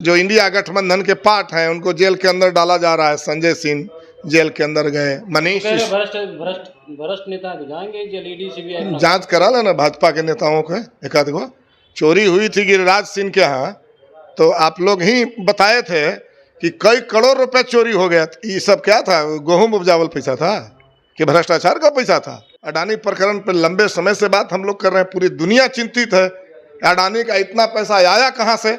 जो इंडिया गठबंधन के पार्ट हैं उनको जेल के अंदर डाला जा रहा है। संजय सिंह जेल के अंदर गए, मनीष भ्रष्ट नेता जाएंगे जेल, ईडी सीबीआई जांच करा लेना भाजपा के नेताओं को। एक आध गो चोरी हुई थी गिरिराज सिंह के यहाँ, तो आप लोग ही बताए थे कि कई करोड़ रुपए चोरी हो गया। ये सब क्या था? गेहूं उपजावल पैसा था कि भ्रष्टाचार का पैसा था? अडानी प्रकरण पर लंबे समय से बात हम लोग कर रहे हैं, पूरी दुनिया चिंतित है। अडानी का इतना पैसा आया कहाँ से?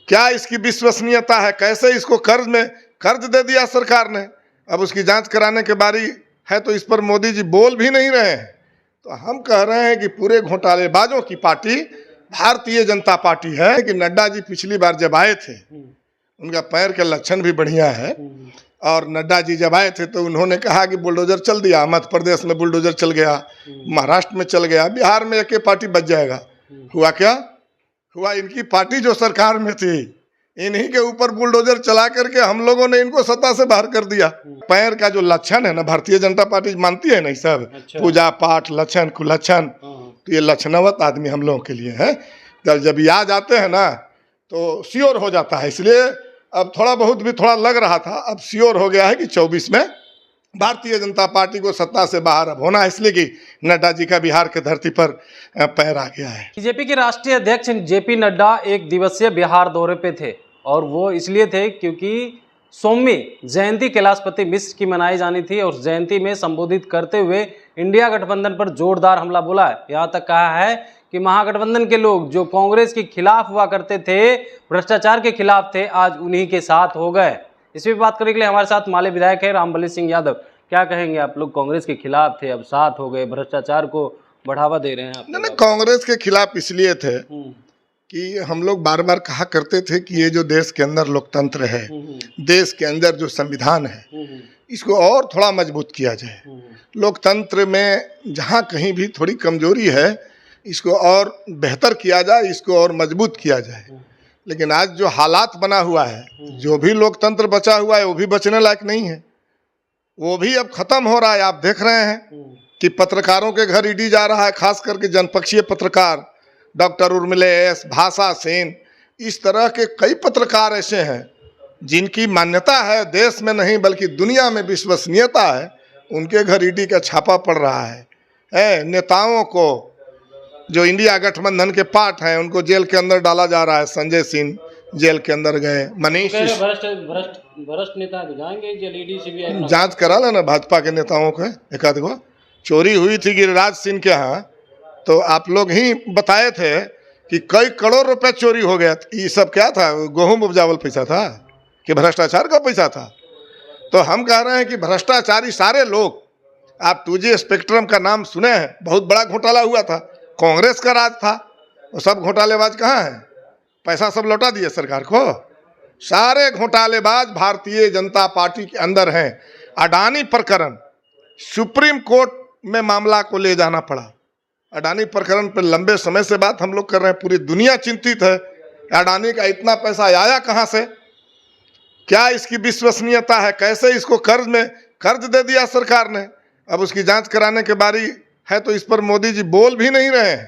क्या इसकी विश्वसनीयता है? कैसे इसको कर्ज दे दिया सरकार ने? अब उसकी जांच कराने के बारी है तो इस पर मोदी जी बोल भी नहीं रहे हैं। तो हम कह रहे हैं कि पूरे घोटालेबाजों की पार्टी भारतीय जनता पार्टी है। कि नड्डा जी पिछली बार जब आए थे, उनका पैर के लक्षण भी बढ़िया है, और नड्डा जी जब आए थे तो उन्होंने कहा कि बुलडोजर चल दिया। मध्य प्रदेश में बुलडोजर चल गया, महाराष्ट्र में चल गया, बिहार में एक पार्टी बच जाएगा। हुआ क्या? हुआ इनकी पार्टी जो सरकार में थी, इन्हीं के ऊपर बुलडोजर चला करके हम लोगों ने इनको सत्ता से बाहर कर दिया। पैर का जो लक्षण है ना, भारतीय जनता पार्टी मानती है ना, सब पूजा पाठ लक्षण कुलक्षण, तो ये लक्षणवत आदमी हम लोगों के लिए है। जब ये आ जाते हैं ना तो श्योर हो जाता है। इसलिए अब थोड़ा बहुत भी थोड़ा लग रहा था, अब श्योर हो गया है कि 24 में भारतीय जनता पार्टी को सत्ता से बाहर अब होना है, इसलिए कि नड्डा जी का बिहार के धरती पर पैर आ गया है। बीजेपी के राष्ट्रीय अध्यक्ष जेपी नड्डा एक दिवसीय बिहार दौरे पे थे, और वो इसलिए थे क्योंकि 100वीं जयंती कैलाशपति मिश्र की मनाई जानी थी, और जयंती में संबोधित करते हुए इंडिया गठबंधन पर जोरदार हमला बोला है। यहाँ तक कहा है कि महागठबंधन के लोग जो कांग्रेस के खिलाफ हुआ करते थे, भ्रष्टाचार के खिलाफ थे, आज उन्हीं के साथ हो गए। इस पर बात करने के लिए हमारे साथ माले विधायक है रामबली सिंह यादव। क्या कहेंगे आप? लोग कांग्रेस के खिलाफ थे, अब साथ हो गए, भ्रष्टाचार को बढ़ावा दे रहे हैं। नहीं, कांग्रेस के खिलाफ इसलिए थे कि हम लोग बार बार कहा करते थे कि ये जो देश के अंदर लोकतंत्र है, देश के अंदर जो संविधान है, इसको और थोड़ा मजबूत किया जाए। लोकतंत्र में जहाँ कहीं भी थोड़ी कमजोरी है, इसको और बेहतर किया जाए, इसको और मजबूत किया जाए। लेकिन आज जो हालात बना हुआ है, जो भी लोकतंत्र बचा हुआ है, वो भी बचने लायक नहीं है। वो भी अब खत्म हो रहा है। आप देख रहे हैं कि पत्रकारों के घर ईडी जा रहा है, खास करके जनपक्षीय पत्रकार, डॉक्टर उर्मिला एस, भाषा सेन, इस तरह के कई पत्रकार ऐसे हैं जिनकी मान्यता है देश में नहीं बल्कि दुनिया में विश्वसनीयता है, उनके घर ईडी का छापा पड़ रहा है। नेताओं को जो इंडिया गठबंधन के पार्ट हैं उनको जेल के अंदर डाला जा रहा है। संजय सिंह जेल के अंदर गए, मनीष भ्रष्ट नेता जाएंगे जेल, ईडी सीबीआई जांच करा लेना भाजपा के नेताओं को। एक आध गो चोरी हुई थी गिरिराज सिंह के यहाँ, तो आप लोग ही बताए थे कि कई करोड़ रुपए चोरी हो गया। ये सब क्या था? गेहूं उपजावल पैसा था कि भ्रष्टाचार का पैसा था? तो हम कह रहे हैं कि भ्रष्टाचारी सारे लोग, आप 2G स्पेक्ट्रम का नाम सुने हैं, बहुत बड़ा घोटाला हुआ था, कांग्रेस का राज था। वो सब घोटालेबाज कहाँ हैं? पैसा सब लौटा दिए सरकार को। सारे घोटालेबाज भारतीय जनता पार्टी के अंदर हैं। अडानी प्रकरण सुप्रीम कोर्ट में मामला को ले जाना पड़ा। अडानी प्रकरण पर लंबे समय से बात हम लोग कर रहे हैं, पूरी दुनिया चिंतित है। अडानी का इतना पैसा आया कहाँ से? क्या इसकी विश्वसनीयता है? कैसे इसको कर्ज दे दिया सरकार ने? अब उसकी जांच कराने के बारी है तो इस पर मोदी जी बोल भी नहीं रहे हैं।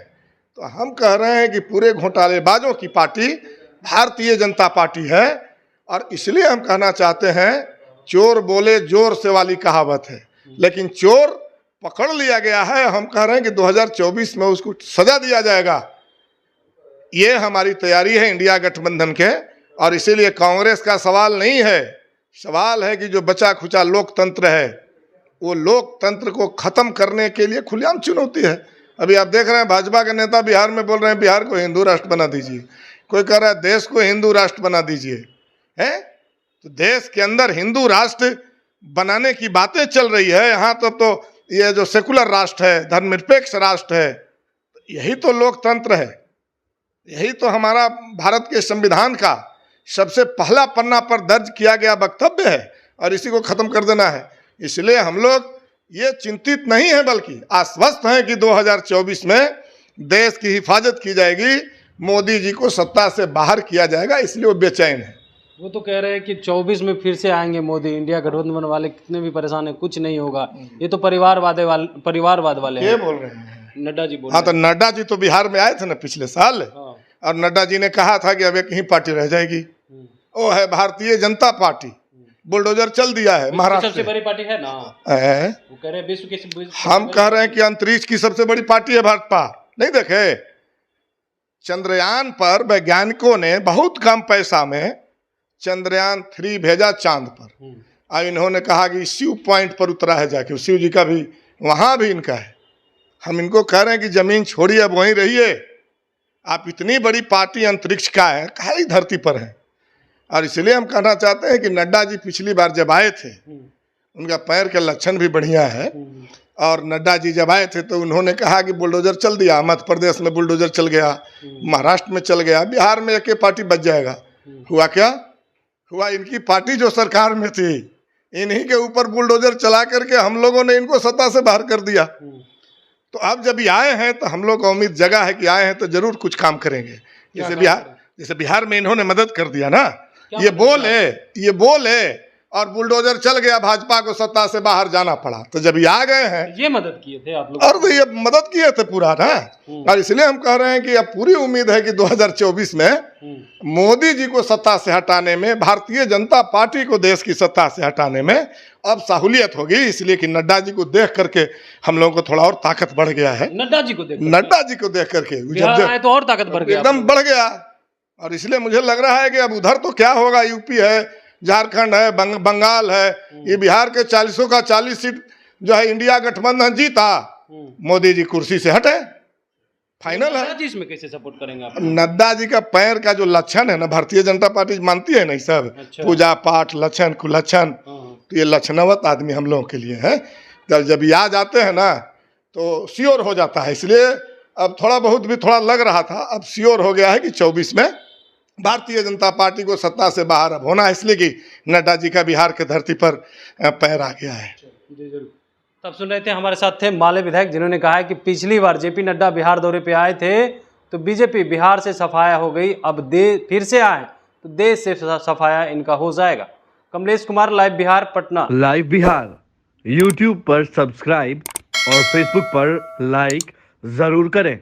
तो हम कह रहे हैं कि पूरे घोटालेबाजों की पार्टी भारतीय जनता पार्टी है, और इसलिए हम कहना चाहते हैं, चोर बोले जोर से वाली कहावत है, लेकिन चोर पकड़ लिया गया है। हम कह रहे हैं कि 2024 में उसको सजा दिया जाएगा। ये हमारी तैयारी है इंडिया गठबंधन के, और इसीलिए कांग्रेस का सवाल नहीं है। सवाल है कि जो बचा खुचा लोकतंत्र है, वो लोकतंत्र को खत्म करने के लिए खुलेआम चुनौती है। अभी आप देख रहे हैं भाजपा के नेता बिहार में बोल रहे हैं बिहार को हिंदू राष्ट्र बना दीजिए, कोई कह रहा है देश को हिंदू राष्ट्र बना दीजिए। है तो देश के अंदर हिंदू राष्ट्र बनाने की बातें चल रही है। यहाँ तो ये जो सेकुलर राष्ट्र है, धर्मनिरपेक्ष राष्ट्र है, यही तो लोकतंत्र है। यही तो हमारा भारत के संविधान का सबसे पहला पन्ना पर दर्ज किया गया वक्तव्य है, और इसी को खत्म कर देना है। इसलिए हम लोग ये चिंतित नहीं है बल्कि आश्वस्त हैं कि 2024 में देश की हिफाजत की जाएगी, मोदी जी को सत्ता से बाहर किया जाएगा, इसलिए वो बेचैन है। वो तो कह रहे हैं कि 24 में फिर से आएंगे मोदी। इंडिया गठबंधन वाले कितने भी परेशान है, कुछ नहीं होगा। ये तो परिवारवाद वाले ये बोल रहे हैं, नड्डा जी बोल। हाँ, तो नड्डा जी तो बिहार में आए थे ना पिछले साल। और नड्डा जी ने कहा था कि अब एक ही पार्टी रह जाएगी, वो है भारतीय जनता पार्टी। बुलडोजर चल दिया है महाराष्ट्र सबसे बड़ी पार्टी है ना, वो कह रहे विश्व की हम कह रहे हैं कि अंतरिक्ष की सबसे बड़ी पार्टी है भाजपा। नहीं देखे, चंद्रयान पर वैज्ञानिकों ने बहुत कम पैसा में चंद्रयान 3 भेजा चांद पर, और इन्होंने कहा कि शिव पॉइंट पर उतरा है जाके, शिव जी का भी वहां भी इनका है। हम इनको कह रहे हैं कि जमीन छोड़िए, अब वहीं रहिए। आप इतनी बड़ी पार्टी अंतरिक्ष का है, खाली धरती पर है। और इसलिए हम कहना चाहते हैं कि नड्डा जी पिछली बार जब आए थे, उनका पैर के लक्षण भी बढ़िया है, और नड्डा जी जब आए थे तो उन्होंने कहा कि बुलडोजर चल दिया, मध्य प्रदेश में बुलडोजर चल गया, महाराष्ट्र में चल गया, बिहार में एक पार्टी बच जाएगा। हुआ क्या हुआ, इनकी पार्टी जो सरकार में थी, इन्हीं के ऊपर बुलडोजर चला करके हम लोगों ने इनको सत्ता से बाहर कर दिया। तो अब जब ये आए हैं तो हम लोग को उम्मीद जगह है कि आए हैं तो जरूर कुछ काम करेंगे। जैसे बिहार में इन्होंने मदद कर दिया ना, ये बोले और बुलडोजर चल गया, भाजपा को सत्ता से बाहर जाना पड़ा। तो जब ये आ गए हैं, ये मदद किए थे आप लोग, और तो ये मदद किए थे पूरा ना। और इसलिए हम कह रहे हैं कि अब पूरी उम्मीद है कि 2024 में मोदी जी को सत्ता से हटाने में, भारतीय जनता पार्टी को देश की सत्ता से हटाने में अब सहूलियत होगी। इसलिए कि नड्डा जी को देख करके हम लोगों को थोड़ा और ताकत बढ़ गया है। नड्डा जी को देख करके जब तो और ताकत बढ़ गया, एकदम बढ़ गया। और इसलिए मुझे लग रहा है कि अब उधर तो क्या होगा, यूपी है, झारखंड है, बंगाल है, ये बिहार के 40 का 40 सीट जो है इंडिया गठबंधन जीता, मोदी जी कुर्सी से हटे, फाइनल है। जी इसमें कैसे सपोर्ट करेंगे आप? नड्डा जी का पैर का जो लक्षण है ना, भारतीय जनता पार्टी मानती है नहीं सब, पूजा पाठ लक्षण कुलक्षण, तो ये लक्षणवत आदमी हम लोगों के लिए है। जब ये आ जाते हैं ना तो श्योर हो जाता है। इसलिए अब थोड़ा बहुत भी थोड़ा लग रहा था, अब श्योर हो गया है कि 24 में भारतीय जनता पार्टी को सत्ता से बाहर अब होना है, इसलिए कि नड्डा जी का बिहार के धरती पर पैर आ गया है। तब सुन रहे थे, हमारे साथ थे माले विधायक, जिन्होंने कहा है कि पिछली बार जेपी नड्डा बिहार दौरे पे आए थे तो बीजेपी बिहार से सफाया हो गई, अब फिर से आए तो देश से सफाया इनका हो जाएगा। Kamlesh Kumar, live Bihar, Patna. Live Bihar YouTube पर सब्सक्राइब और फेसबुक पर लाइक जरूर करें।